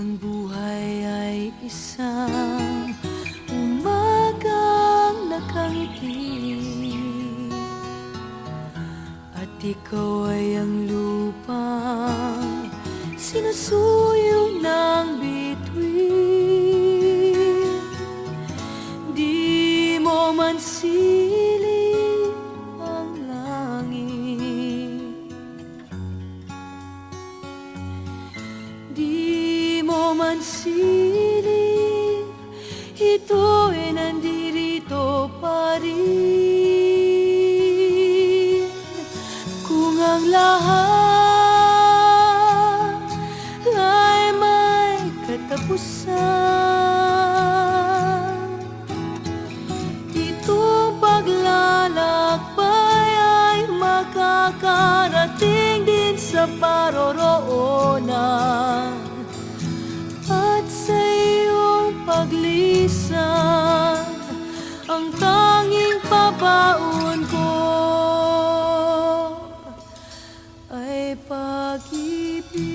Ang buhay ay isang umagang nakangiti, at ikaw ay ang lupang sinusuyo ng bituin. Di mo man siling ang langit, di mo man siling, ito ay nandirito pa rin. Kung ang lahat ay may katapusan, itong paglalakbay ay makakarating din sa paroroonan. At sa iyong paglisan, ang tanging pabaon ko ay pag-ibig.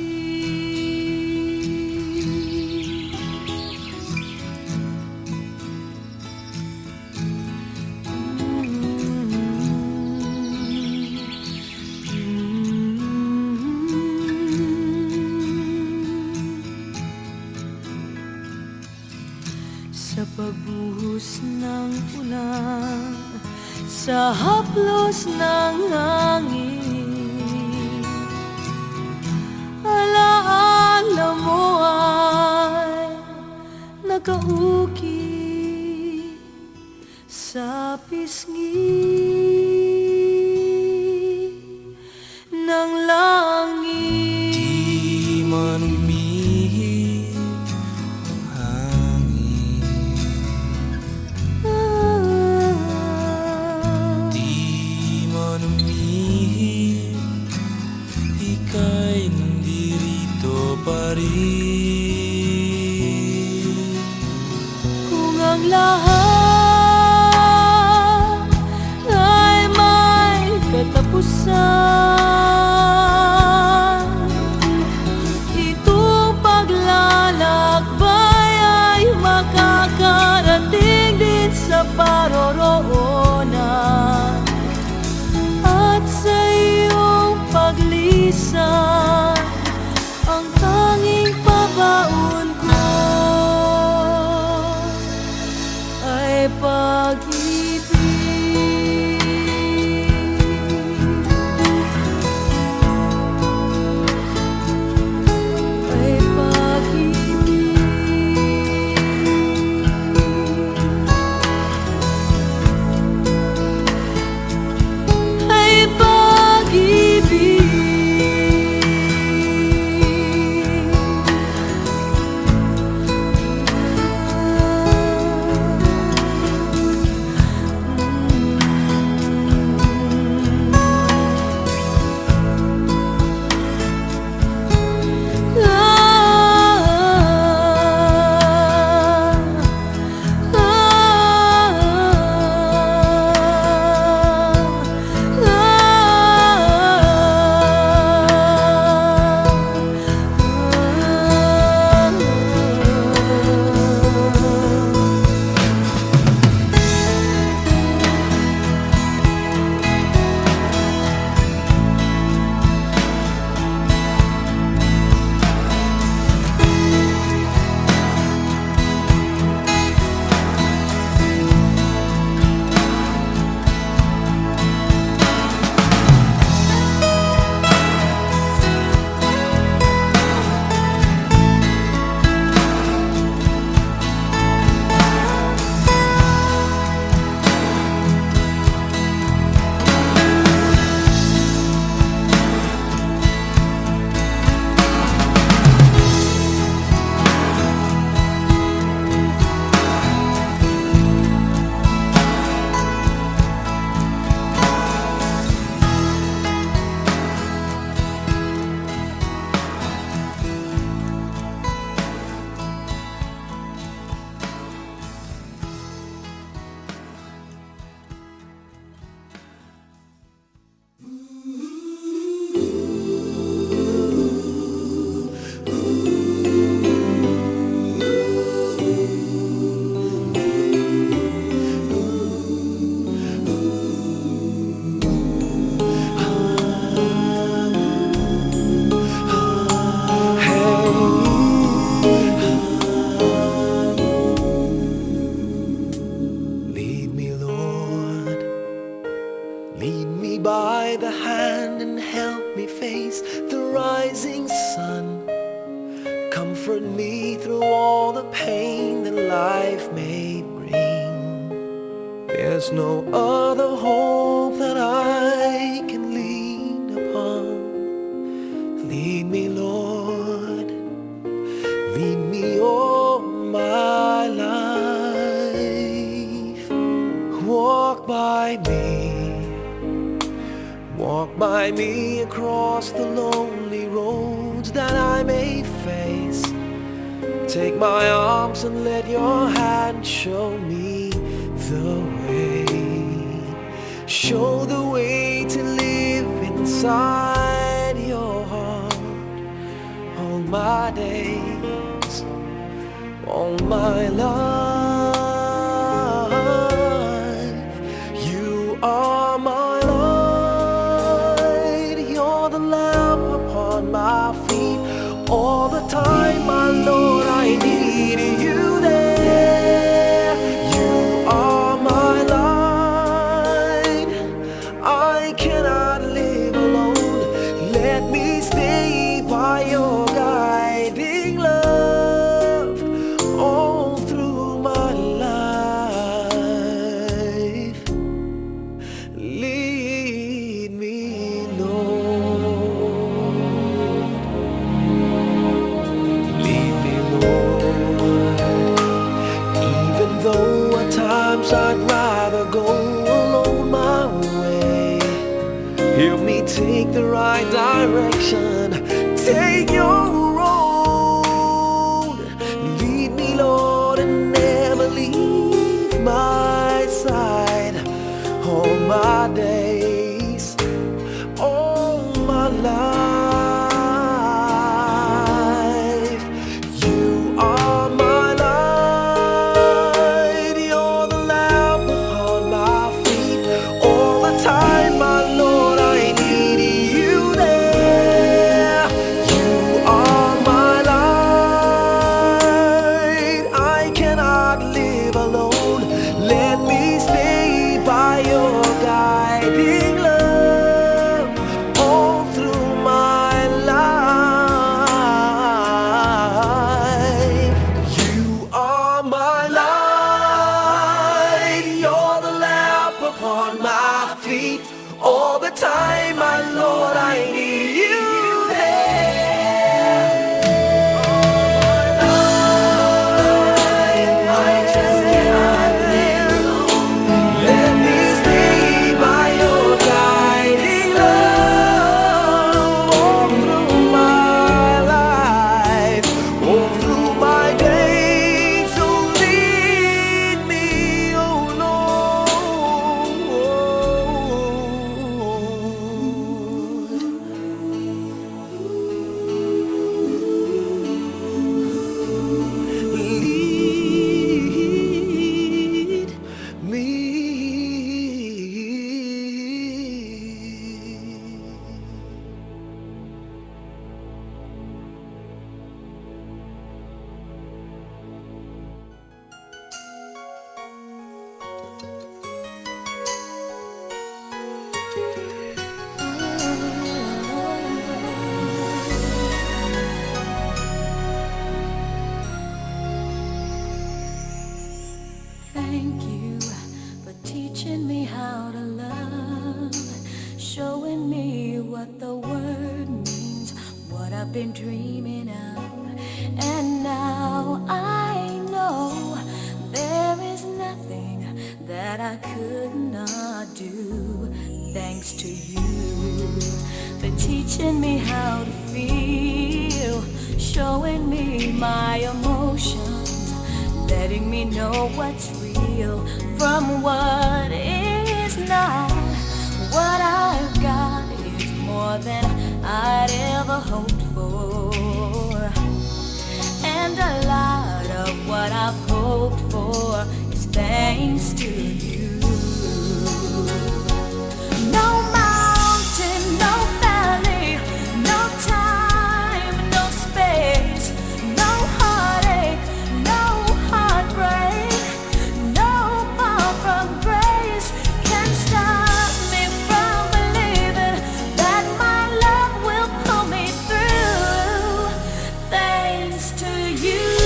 Sa pagbuhos ng ulan, sa haplos ng hangin, alaala mo ay nakaukit sa pisngi ng langit. Di man umihip ang hangin, di man umihip, ika'y nandirito pa rin. Kung ang lahat ay may katapusan, itong paglalakbay ay makakarating din sa paroroonan. At sa iyong paglisan, ang tanging pabaon ko ay me through all the pain that life may bring. There's no other hope that I can lean upon. Lead me, Lord, lead me all my life. Walk by me across the lonely roads that I may face. Take my arms and let your hand show me the way. Show the way to live inside your heart all my days, all my life. You are my light, you're the lamp upon my feet. All the time, my Lord, I need you there. You are my light, I cannot live alone. Let me stay by your guiding love all through my life. Lead me, Lord. Lead me, Lord. Even though at times I'd rather go alone my way, help me take the right direction. Take your road. Lead me, Lord, and never leave my side. All my days, all my life. You are my light, you're the lamp upon my feet. All the time, my Lord, I need you there. You are my light, I cannot live alone. Let me stay by your guiding love all through my life. You are my light, you're the lamp upon my feet. All the time, my Lord, I need you there. I just cannot live alone. Let me stay by your guiding love all through my life, all through my days. So lead me, oh Lord. Lead me. Thank you for teaching me how to love, showing me what the word means, what I've been dreaming of. And now I know there is nothing that I could not do. Thanks to you for teaching me how to feel, showing me my emotions, letting me know what's real from what is not. What I've got is more than I'd ever hoped for, and a lot of what I've hoped for is thanks to you. No mountain, no valley, no time, no space, no heartache, no heartbreak, no far from grace can stop me from believing that my love will pull me through. Thanks to you.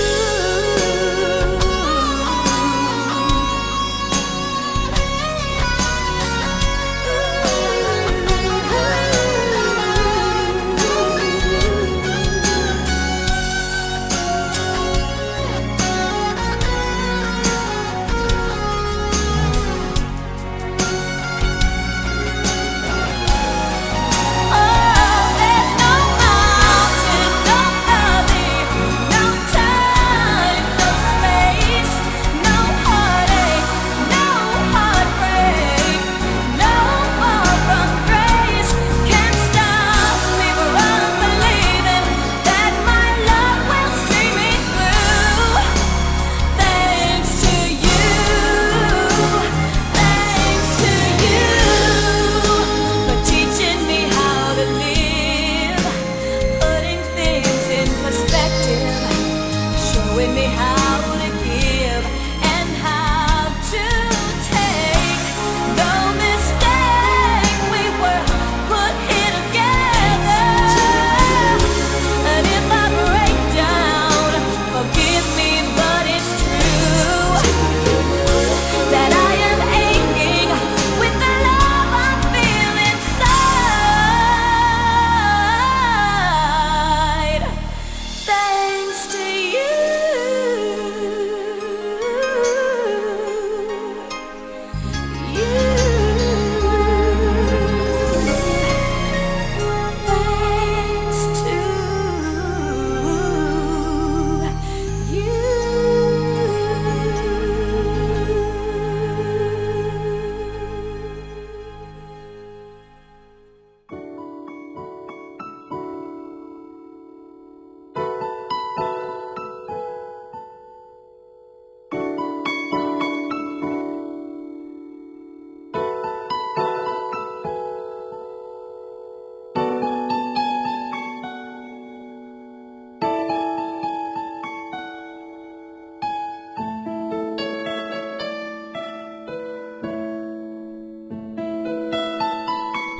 showing me how to give and how to take. No mistake, we were put here together. And if I break down, forgive me, but it's true that I am aching with the love I feel inside. Thanks to you. Thanks to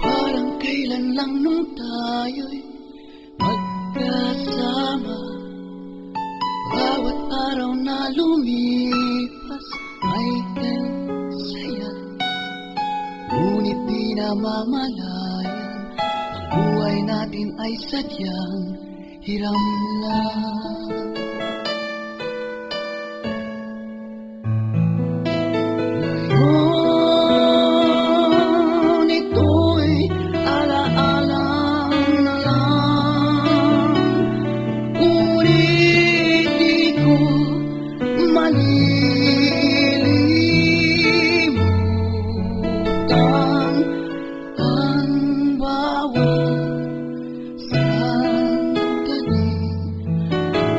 Parang kailan lang nung tayo'y magkasama. Bawat araw na lumipas ay saya. Ngunit di namamalayan, ang buhay natin ay sadyang hiram lang. Ngayon ito'y alaalang na lang, ngunit di ko malilimutan ang bawat sandali.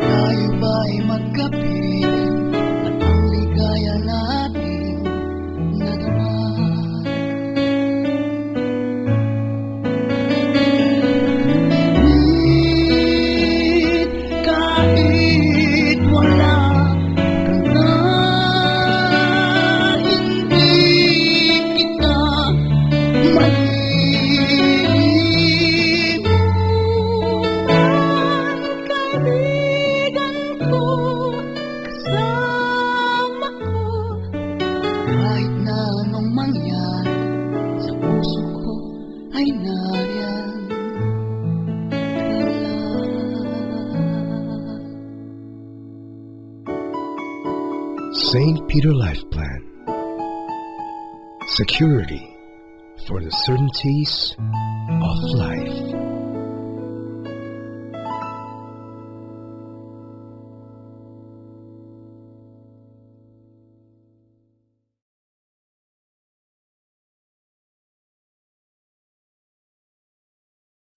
Tayo ba'y magkapiling at ang ligaya natin nadama? Ngunit kahit wala ka na, hindi kita malilimutan. Kaibigan ko, kasama ko, kahit na anong mangyari, sa puso ko ay nariyan ka lang. St. Peter Life Plan. Security for the certainties of life.